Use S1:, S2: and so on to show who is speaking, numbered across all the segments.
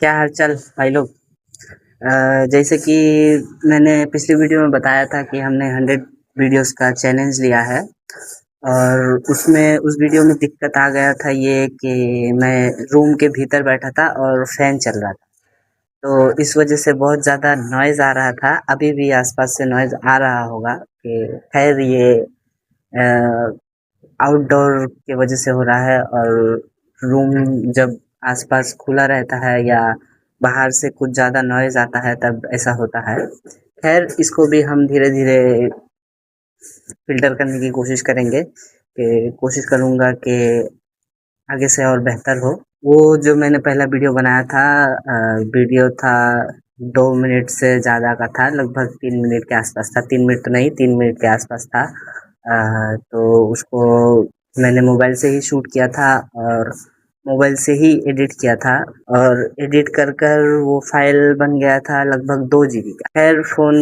S1: क्या हाल चाल भाई लोग। जैसे कि मैंने पिछली वीडियो में बताया था कि हमने 100 वीडियोस का चैलेंज लिया है। और उसमें उस वीडियो में दिक्कत आ गया था ये कि मैं रूम के भीतर बैठा था और फैन चल रहा था, तो इस वजह से बहुत ज़्यादा नॉइज़ आ रहा था। अभी भी आसपास से नॉइज़ आ रहा होगा कि खैर ये आउटडोर की वजह से हो रहा है। और रूम जब आसपास खुला रहता है या बाहर से कुछ ज़्यादा नॉइज़ आता है तब ऐसा होता है। खैर इसको भी हम धीरे धीरे फ़िल्टर करने की कोशिश करेंगे, कि कोशिश करूँगा कि आगे से और बेहतर हो। वो जो मैंने पहला वीडियो बनाया था, वीडियो था 2 मिनट से ज़्यादा का था, लगभग 3 मिनट के आसपास था। 3 मिनट तो नहीं, 3 मिनट के आसपास था। तो उसको मैंने मोबाइल से ही शूट किया था और मोबाइल से ही एडिट किया था। और एडिट कर कर वो फाइल बन गया था लगभग 2 जीबी का। खैर फ़ोन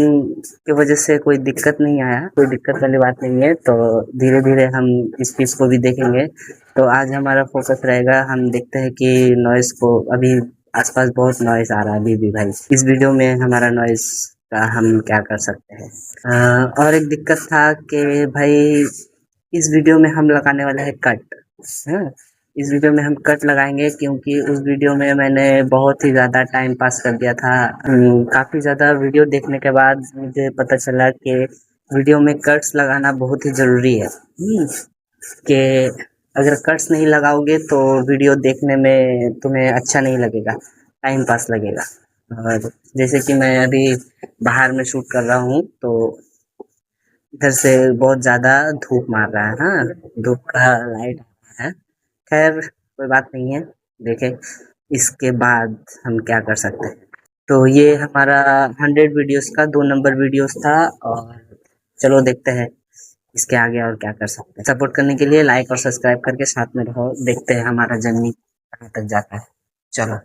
S1: की वजह से कोई दिक्कत नहीं आया, कोई दिक्कत वाली बात नहीं है। तो धीरे धीरे हम इस चीज़ को भी देखेंगे। तो आज हमारा फोकस रहेगा, हम देखते हैं कि नॉइज़ को, अभी आसपास बहुत नॉइज़ आ रहा है अभी भी भाई। इस वीडियो में हमारा नॉइज़ का हम क्या कर सकते हैं। और एक दिक्कत था कि भाई इस वीडियो में हम लगाने वाले हैं कट। हाँ, इस वीडियो में हम कट लगाएंगे क्योंकि उस वीडियो में मैंने बहुत ही ज़्यादा टाइम पास कर दिया था। काफ़ी ज़्यादा वीडियो देखने के बाद मुझे पता चला कि वीडियो में कट्स लगाना बहुत ही ज़रूरी है। कि अगर कट्स नहीं लगाओगे तो वीडियो देखने में तुम्हें अच्छा नहीं लगेगा, टाइम पास लगेगा। और जैसे कि मैं अभी बाहर में शूट कर रहा हूँ, तो इधर से बहुत ज़्यादा धूप मार रहा है। हाँ, धूप का लाइट आ रहा है। खैर कोई बात नहीं है, देखें इसके बाद हम क्या कर सकते हैं। तो ये हमारा 100 वीडियोस का 2 नंबर वीडियोस था। और चलो देखते हैं इसके आगे और क्या कर सकते हैं। सपोर्ट करने के लिए लाइक और सब्सक्राइब करके साथ में रहो, देखते हैं हमारा जर्नी कहाँ तक जाता है। चलो।